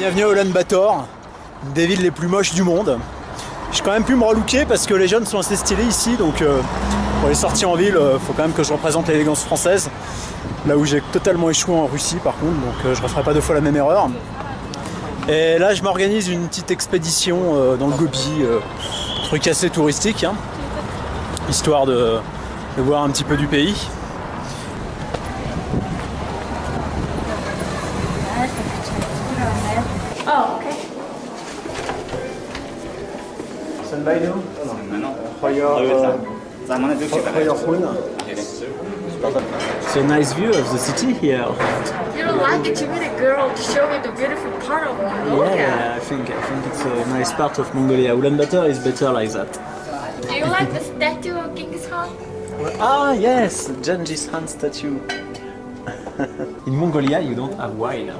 Bienvenue à Ulaanbaatar, une des villes les plus moches du monde. J'ai quand même pu me relooker parce que les jeunes sont assez stylés ici, donc pour les sorties en ville, faut quand même que je représente l'élégance française. Là où j'ai totalement échoué en Russie par contre, donc je ne referai pas deux fois la même erreur. Et là je m'organise une petite expédition dans le Gobi, truc assez touristique, hein, histoire de voir un petit peu du pays. Oh, okay. It's a nice view of the city here. You don't like it? You meet a girl to show you the beautiful part of Mongolia. Yeah, I think it's a nice part of Mongolia. Ulaanbaatar is better like that. Do you like the statue of Genghis Khan? Ah yes, Genghis Khan statue. In Mongolia, you don't have wine.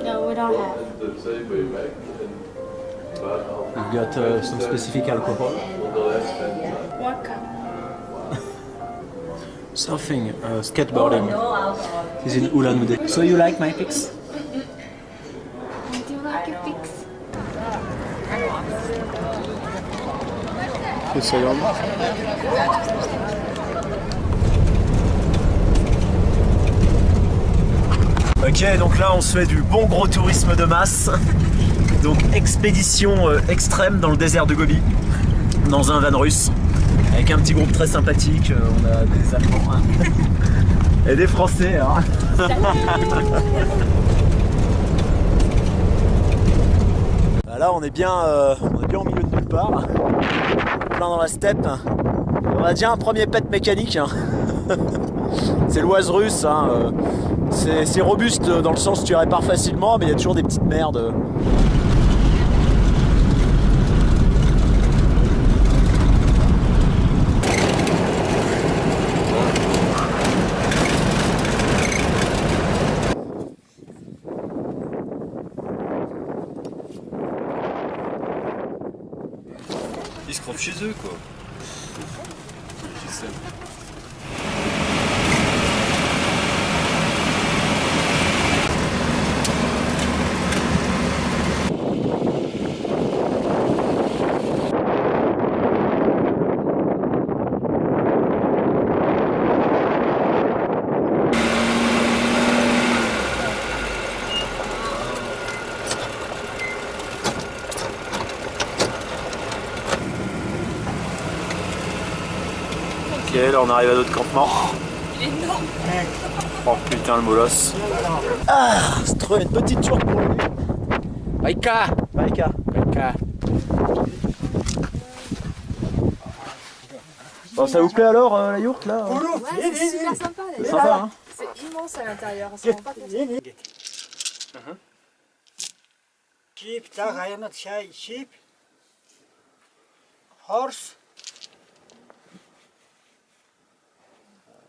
No, we don't have. You've got some specific alcohol. What kind? Surfing, skateboarding. It's in Ulan-Ude. So you like my pics? Do you like your pics? Ok, donc là on se fait du bon gros tourisme de masse. Donc expédition extrême dans le désert de Gobi, dans un van russe, avec un petit groupe très sympathique. On a des Allemands hein. Et des Français. Hein. Là on est bien au milieu de nulle part, plein dans la steppe. On a déjà un premier pet mécanique. Hein. C'est l'oise russe. Hein. C'est robuste dans le sens où tu répares facilement, mais il y a toujours des petites merdes. Ils se crevent chez eux quoi. Je sais. Ok, là on arrive à notre campement. Il est énorme. Oh putain le molosse. Ah, c'est trop une petite tour pour lui. Vaïka. Bon, ça vous plaît alors la yourte là? Ouais, c'est super sympa. C'est sympa hein. C'est immense à l'intérieur, on se rend pas compte. Sheep, sheep, horse,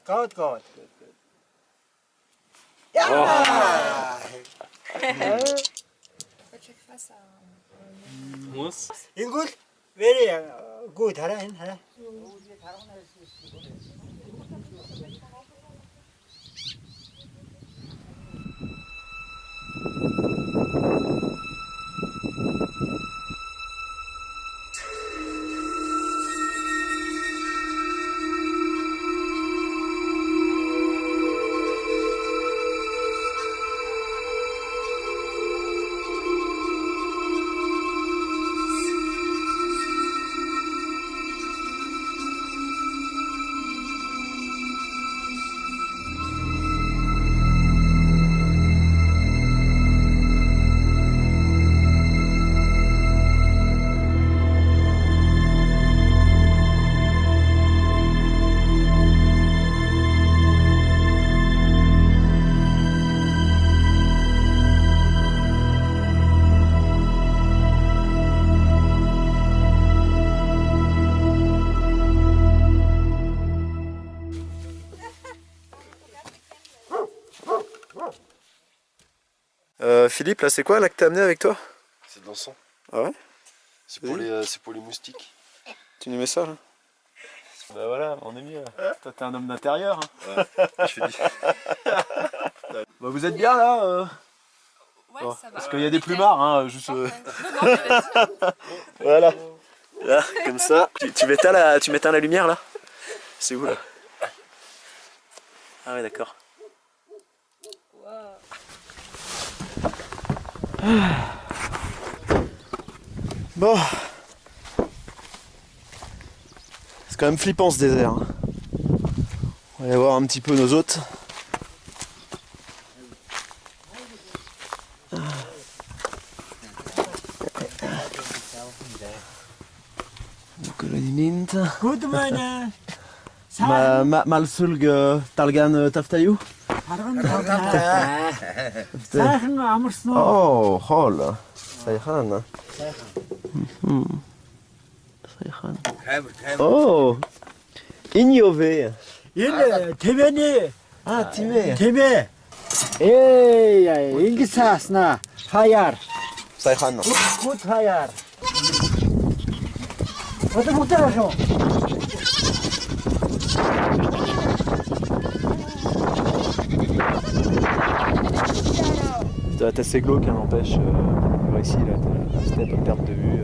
goat. In good, very good. Philippe, là c'est quoi là que t'as amené avec toi? C'est de l'encens. Ah ouais? C'est pour les moustiques. Tu nous mets ça là? Bah voilà, on est mieux là. Toi t'es un homme d'intérieur. Hein. Ouais, je fais Bah, vous êtes bien là Ouais, Bon, ça va. parce qu'il y a des plumards, hein, juste. Non, mais vas-y. Voilà. Là, comme ça. Tu m'éteins la lumière là? C'est où là? Ah ouais, d'accord. Bon. C'est quand même flippant ce désert. Hein. On va aller voir un petit peu nos hôtes. Good morning. Malsulg Talgan Taftayu. Сайхан амарсан уу? Oh, hol. Sayhan. Sayhan. Oh. Ignové. Энэ Тэвэний Ah, Timé. Тэвэ. Ингэж сааснаа. Fire. Sayhan. Good fire. Вот это хорошо. C'est assez glauque, hein, n'empêche. Ici, là, t'as un step à perte de vue.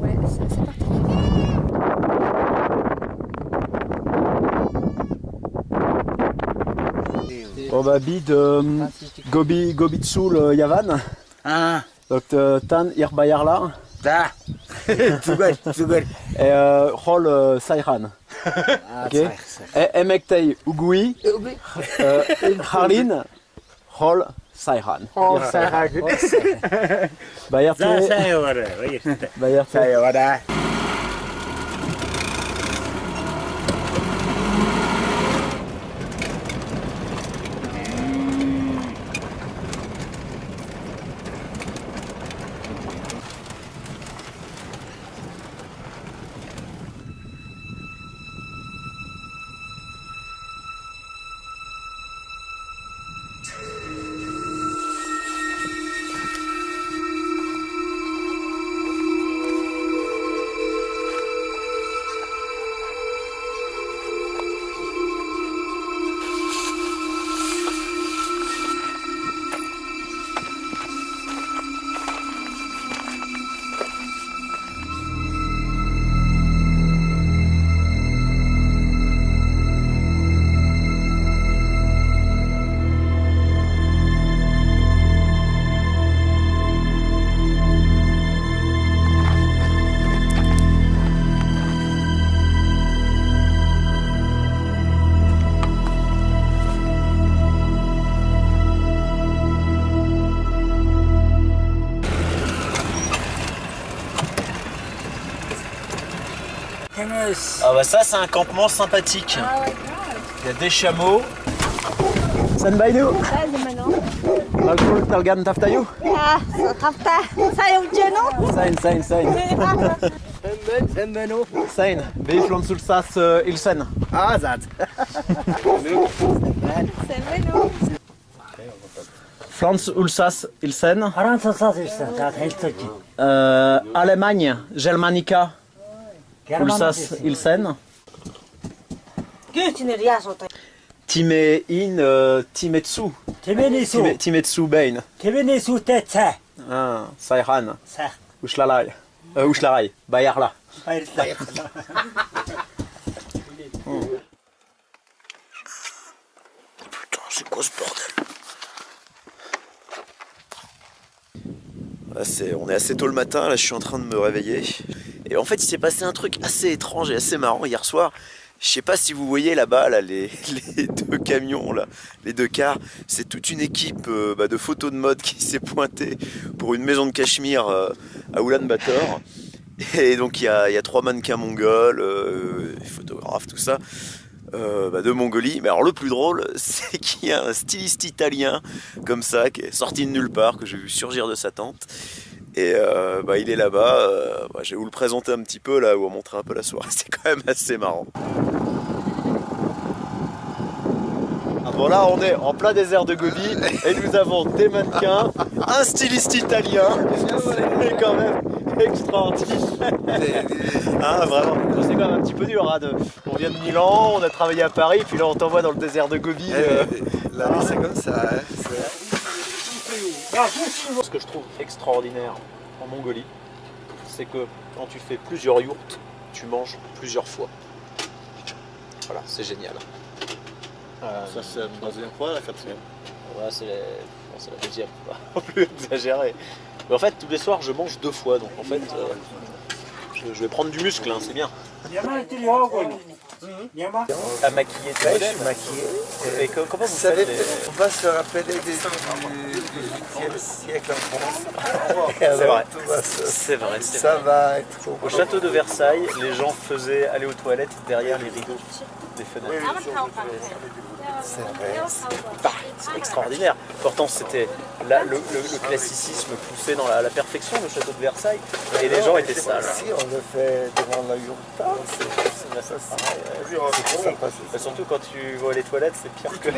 Ouais, c'est particulier. On va bid Gobitsul Yavan. Ah, Donc, Tan Irbayarla. да. Зүгээр. Et Hol Sayhan. Ok. Et Emektei Ugui. Harlin. Hol Sayhan. Bayerte. Bayerte. Ah bah ça c'est un campement sympathique. Ah ouais, grave. Il y a des chameaux. San Baidu. Ça, c'est maintenant. Malkul Talgan Taftayu. Ah, ça tape pas. Ça, il y a un genou. Sain. Sembeno. Sain. Beiflon Sulsas Ilsen. Ah, zat. C'est vélo. Flans Ulsas Ilsen. Хараансаас ирсэн. За танилцуулж. Allemagne. Germanica. Ulsas Ilsen. Гэрчнэр яасуутай. Time in Timetsu. Тэвэний сүү. Timetsu Bain. Тэвэний сүүтэй цай. Ah, Sayhan. Цай. Ushlalai. Ushlarai. Bayarla. Баярлалаа. Putain, c'est quoi ce bordel? On est assez tôt le matin, là je suis en train de me réveiller. Et en fait il s'est passé un truc assez étrange et assez marrant hier soir. Je sais pas si vous voyez là-bas là, les deux camions, là, les deux cars. C'est toute une équipe de photos de mode qui s'est pointée pour une maison de Cachemire à Oulan-Bator. Et donc il y a 3 mannequins mongols, photographes, tout ça. De Mongolie, mais alors le plus drôle c'est qu'il y a un styliste italien comme ça qui est sorti de nulle part, que j'ai vu surgir de sa tente et il est là-bas, je vais vous le présenter un petit peu là, vous montrer un peu la soirée, c'est quand même assez marrant. Ah bon là on est en plein désert de Gobi et nous avons des mannequins, un styliste italien, c'est quand même extraordinaire. Ah vraiment, c'est quand même un petit peu dur hein, on vient de Milan, on a travaillé à Paris, puis là on t'envoie dans le désert de Gobi. La vie c'est comme ça. Ce que je trouve extraordinaire en Mongolie, c'est que quand tu fais plusieurs yourtes, tu manges plusieurs fois. Voilà, c'est génial. Ça c'est la troisième fois, la quatrième. Ouais, c'est la deuxième, pas plus exagéré. Mais en fait, tous les soirs, je mange 2 fois, donc en fait, je vais prendre du muscle, hein, c'est bien. À maquiller, tu vois, je suis maquillé. Et comment vous faites On va se rappeler du siècle en France. C'est vrai, Tout va c'est vrai. ça va être Au château de Versailles, les gens faisaient aller aux toilettes derrière les rideaux des fenêtres. C'est vrai. C'est extraordinaire. Pourtant, c'était le classicisme poussé dans la perfection, le château de Versailles, et les gens étaient sales. Si on le fait devant la Yurta, Ça, surtout quand tu vois les toilettes, c'est pire que...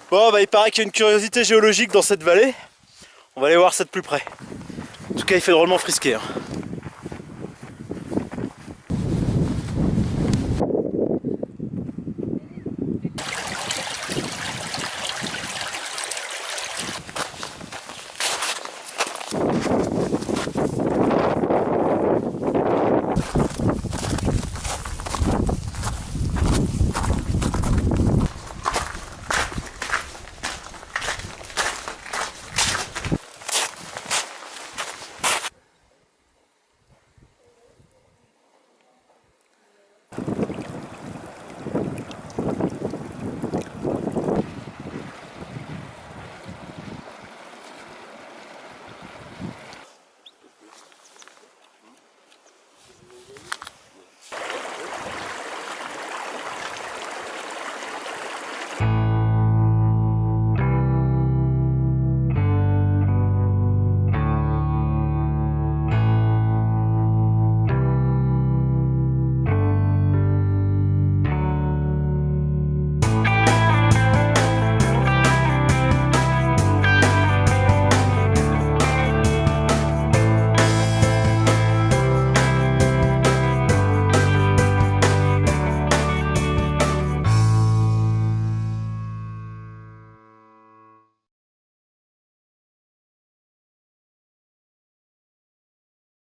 Bon, bah, il paraît qu'il y a une curiosité géologique dans cette vallée. On va aller voir ça de plus près. En tout cas, il fait drôlement frisqué, hein.